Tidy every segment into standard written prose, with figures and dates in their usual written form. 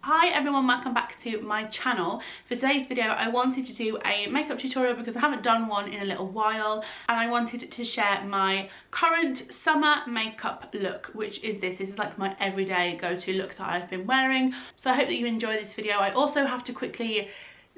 Hi everyone, welcome back to my channel. For today's video I wanted to do a makeup tutorial because I haven't done one in a little while, and I wanted to share my current summer makeup look, which is this. This is like my everyday go-to look that I've been wearing. So I hope that you enjoy this video. I also have to quickly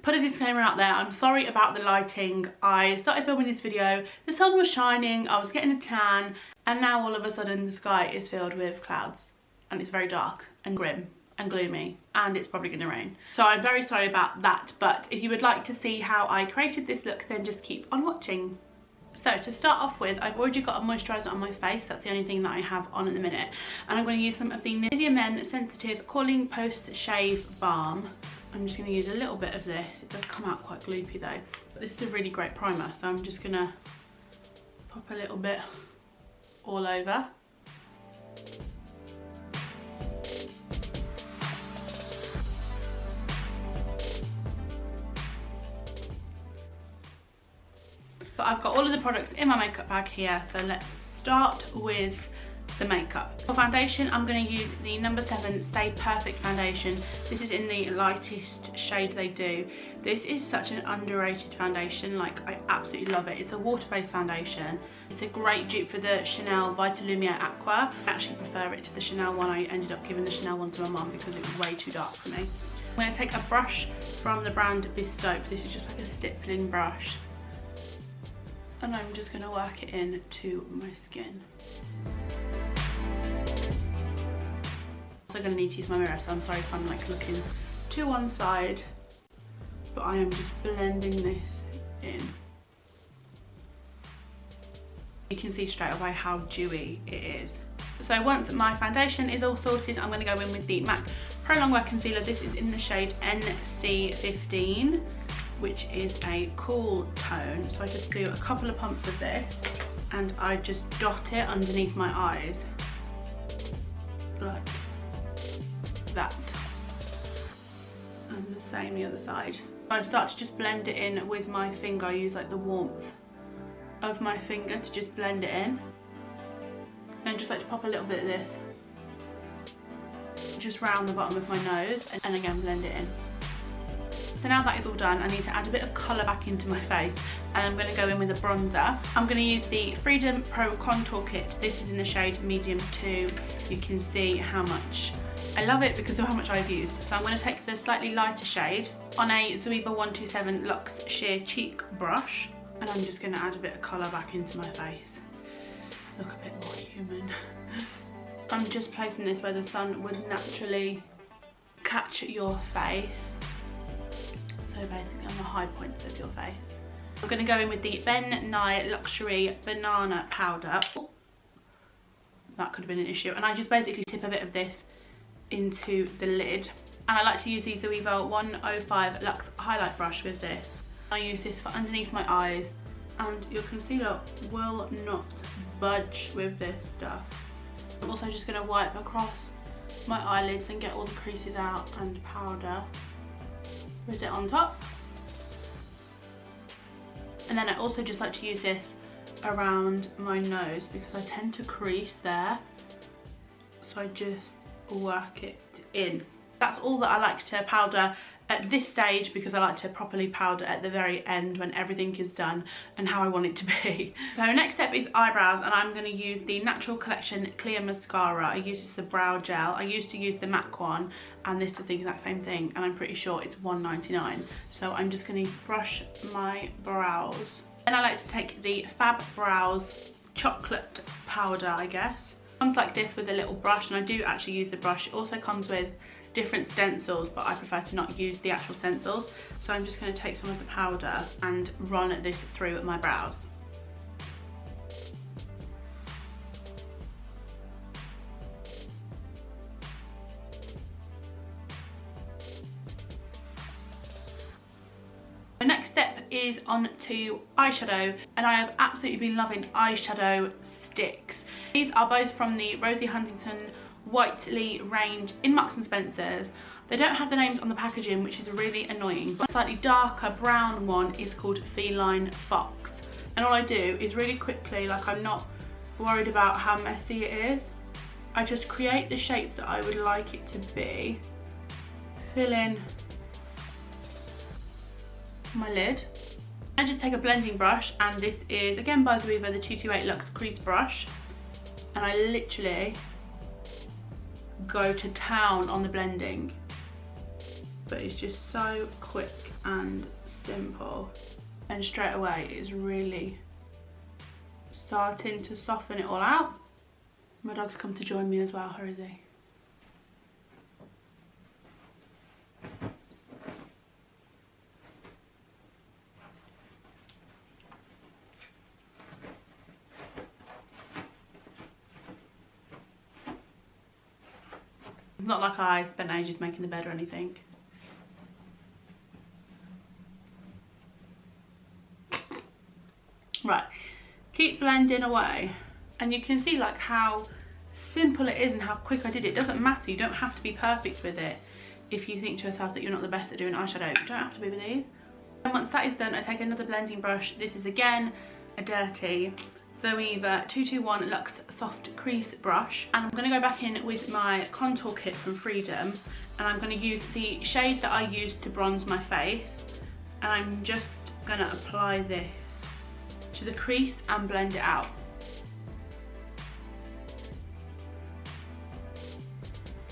put a disclaimer out there. I'm sorry about the lighting. I started filming this video, the sun was shining, I was getting a tan, and now all of a sudden the sky is filled with clouds and it's very dark and grim and gloomy, and it's probably going to rain. So I'm very sorry about that, but if you would like to see how I created this look, then just keep on watching. So to start off with, I've already got a moisturiser on my face. That's the only thing that I have on at the minute, and I'm going to use some of the Nivea Men Sensitive Calling Post Shave Balm. I'm just going to use a little bit of this. It does come out quite gloopy though, but this is a really great primer, so I'm just going to pop a little bit all over. But I've got all of the products in my makeup bag here, so let's start with the makeup. For foundation, I'm going to use the No. 7 Stay Perfect foundation. This is in the lightest shade they do. This is such an underrated foundation, like I absolutely love it. It's a water-based foundation. It's a great dupe for the Chanel Vitalumiere Aqua. I actually prefer it to the Chanel one. I ended up giving the Chanel one to my mum because it was way too dark for me. I'm going to take a brush from the brand Bespoke. This is just like a stippling brush, and I'm just going to work it into my skin. I'm also going to need to use my mirror, so I'm sorry if I'm like looking to one side, but I am just blending this in. You can see straight away how dewy it is. So once my foundation is all sorted, I'm going to go in with the MAC Pro Longwear Concealer. This is in the shade NC15, which is a cool tone. So I just do a couple of pumps of this and I just dot it underneath my eyes like that, and the same the other side. I start to just blend it in with my finger. I use like the warmth of my finger to just blend it in, and just like to pop a little bit of this just round the bottom of my nose, and again blend it in. So now that is all done, I need to add a bit of colour back into my face, and I'm going to go in with a bronzer. I'm going to use the Freedom Pro Contour Kit. This is in the shade Medium 2. You can see how much I love it because of how much I've used. So I'm going to take the slightly lighter shade on a Zoeva 127 Luxe Sheer Cheek brush, and I'm just going to add a bit of colour back into my face. Look a bit more human. I'm just placing this where the sun would naturally catch your face. So basically on the high points of your face. I'm going to go in with the Ben Nye Luxury Banana Powder. Oh, that could have been an issue. And I just basically tip a bit of this into the lid. And I like to use the Zoeva 105 Luxe Highlight Brush with this. I use this for underneath my eyes, and your concealer will not budge with this stuff. I'm also just going to wipe across my eyelids and get all the creases out and powder with it on top. And then I also just like to use this around my nose because I tend to crease there, so I just work it in. That's all that I like to powder at this stage, because I like to properly powder at the very end when everything is done and how I want it to be. So next step is eyebrows, and I'm going to use the Natural Collection Clear Mascara. I use this as a brow gel. I used to use the MAC one, and this does the exact same thing, and I'm pretty sure it's $1.99. So I'm just going to brush my brows. Then I like to take the Fab Brows Chocolate Powder, I guess. It comes like this with a little brush, and I do actually use the brush. It also comes with different stencils, but I prefer to not use the actual stencils. So I'm just going to take some of the powder and run this through my brows. The next step is on to eyeshadow, and I have absolutely been loving eyeshadow sticks. These are both from the Rosie Huntington Whiteley range in Marks and Spencer's. They don't have the names on the packaging, which is really annoying, but a slightly darker brown one is called Feline Fox, and all I do is really quickly, like I'm not worried about how messy it is, I just create the shape that I would like it to be fill in my lid. I just take a blending brush, and this is again by Zoeva, the 228 Luxe Crease Brush, and I literally go to town on the blending, but it's just so quick and simple, and straight away it is really starting to soften it all out. My dog's come to join me as well, how is he? It's not like I spent ages making the bed or anything. Right, keep blending away, and you can see like how simple it is and how quick I did it. It doesn't matter, you don't have to be perfect with it. If you think to yourself that you're not the best at doing eyeshadow, you don't have to be with these. And once that is done, I take another blending brush. This is again a dirty Zoeva 221 Luxe Soft Crease Brush, and I'm going to go back in with my contour kit from Freedom, and I'm going to use the shade that I used to bronze my face, and I'm just going to apply this to the crease and blend it out.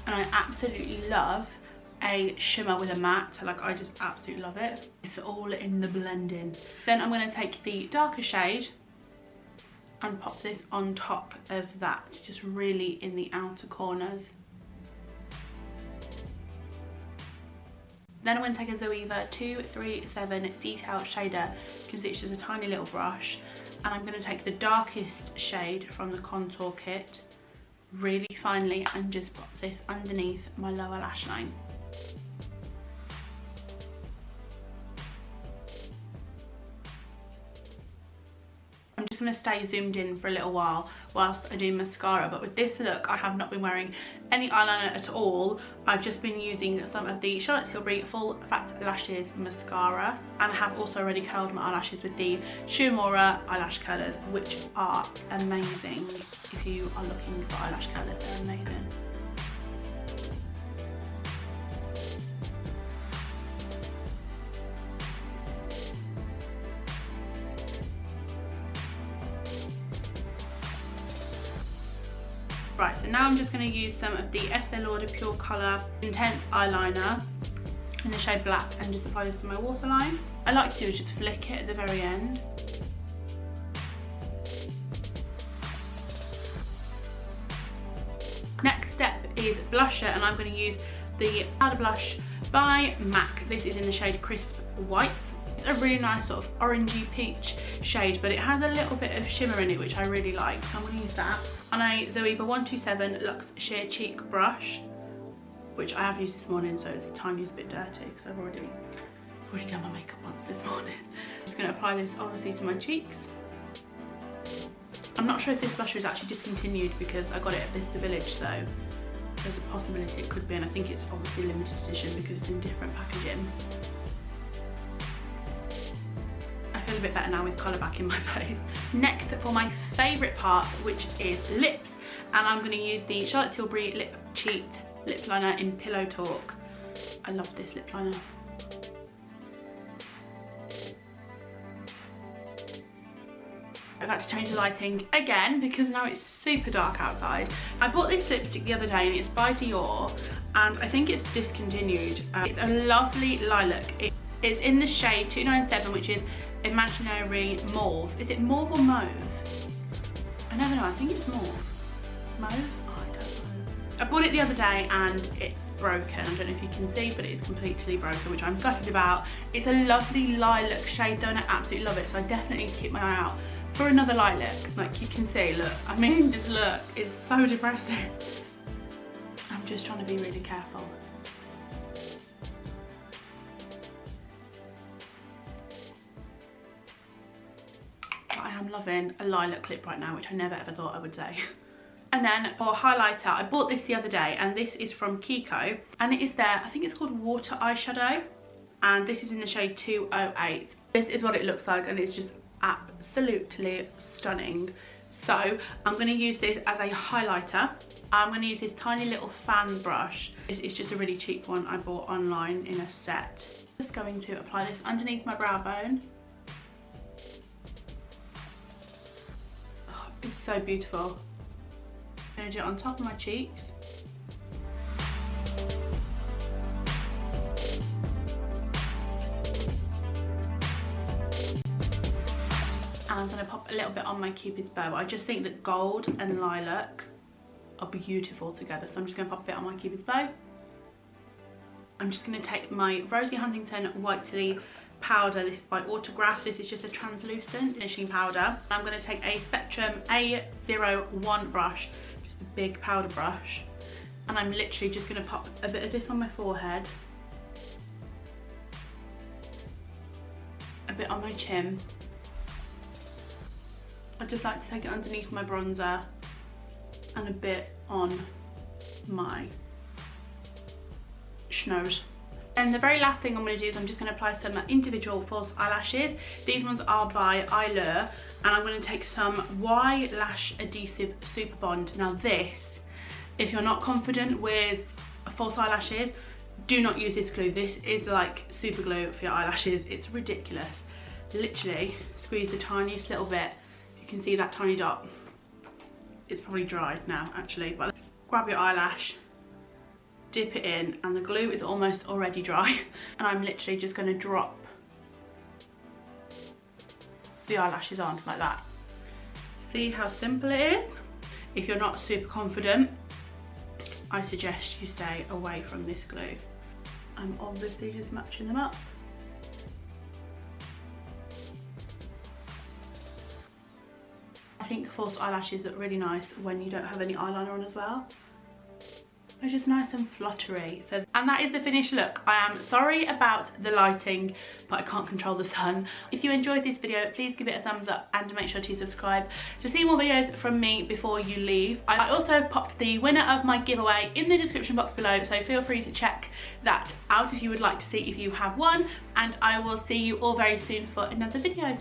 And I absolutely love a shimmer with a matte, like I just absolutely love it. It's all in the blending. Then I'm going to take the darker shade and pop this on top of that, just really in the outer corners. Then I'm going to take a Zoeva 237 Detail Shader, because it's just a tiny little brush, and I'm going to take the darkest shade from the contour kit really finely and just pop this underneath my lower lash line. I'm just going to stay zoomed in for a little while whilst I do mascara, but with this look I have not been wearing any eyeliner at all. I've just been using some of the Charlotte Tilbury Full Fat Lashes mascara, and I have also already curled my eyelashes with the Shuamura eyelash curlers, which are amazing. If you are looking for eyelash curlers, they're amazing. Right, so now I'm just going to use some of the Estee Lauder Pure Colour Intense Eyeliner in the shade Black and just apply this to my waterline. I like to do is just flick it at the very end. Next step is blusher, and I'm going to use the powder blush by MAC. This is in the shade Crisp White. It's a really nice sort of orangey peach shade, but it has a little bit of shimmer in it, which I really like, so I'm going to use that on a Zoeva 127 Luxe Sheer Cheek brush, which I have used this morning, so it's the tiniest bit dirty because I've already done my makeup once this morning. I'm just going to apply this obviously to my cheeks. I'm not sure if this blusher is actually discontinued because I got it at Vista Village, so there's a possibility it could be, and I think it's obviously limited edition because it's in different packaging. I feel a bit better now with colour back in my face. Next for my favourite part, which is lips, and I'm going to use the Charlotte Tilbury Lip Cheat Lip Liner in Pillow Talk. I love this lip liner. I've had to change the lighting again because now it's super dark outside. I bought this lipstick the other day and it's by Dior, and I think it's discontinued. It's a lovely lilac. It's in the shade 297, which is Imaginary Mauve. Is it mauve or mauve? I never know, I think it's mauve. Mauve? Oh, I don't know. I bought it the other day and it's broken. I don't know if you can see, but it's completely broken, which I'm gutted about. It's a lovely lilac shade though, and I absolutely love it, so I definitely need to keep my eye out for another lilac. Like you can see, look, I mean, this look is so depressing. I'm just trying to be really careful. I am loving a lilac lip right now, which I never ever thought I would say. And then for highlighter, I bought this the other day, and this is from Kiko, and it is their, I think it's called Water Eyeshadow, and this is in the shade 208. This is what it looks like, and it's just absolutely stunning. So So I'm going to use this as a highlighter. I'm going to use this tiny little fan brush. It's just a really cheap one I bought online in a set. Just going to apply this underneath my brow bone. Oh, it's so beautiful. I'm going to do it on top of my cheeks. And I'm going to pop a little bit on my Cupid's bow. I just think that gold and lilac are beautiful together. So I'm just going to pop a bit on my Cupid's bow. I'm just going to take my Rosie Huntington Whiteley powder. This is by Autograph. This is just a translucent finishing powder. I'm going to take a Spectrum A01 brush, just a big powder brush. And I'm literally just going to pop a bit of this on my forehead. A bit on my chin. I just like to take it underneath my bronzer and a bit on my nose. And the very last thing I'm going to do is I'm just going to apply some individual false eyelashes. These ones are by Eyeshadow, and I'm going to take some Lash Adhesive Super Bond. Now this, if you're not confident with false eyelashes, do not use this glue. This is like super glue for your eyelashes. It's ridiculous. Literally squeeze the tiniest little bit. You can see that tiny dot. It's probably dried now actually, but grab your eyelash, dip it in, and the glue is almost already dry. And I'm literally just going to drop the eyelashes on like that. See how simple it is? If you're not super confident, I suggest you stay away from this glue. I'm obviously just matching them up. I think false eyelashes look really nice when you don't have any eyeliner on as well. They're just nice and fluttery. So, and that is the finished look. I am sorry about the lighting, but I can't control the sun. If you enjoyed this video, please give it a thumbs up and make sure to subscribe to see more videos from me before you leave. I also popped the winner of my giveaway in the description box below, so feel free to check that out if you would like to see if you have won. And I will see you all very soon for another video.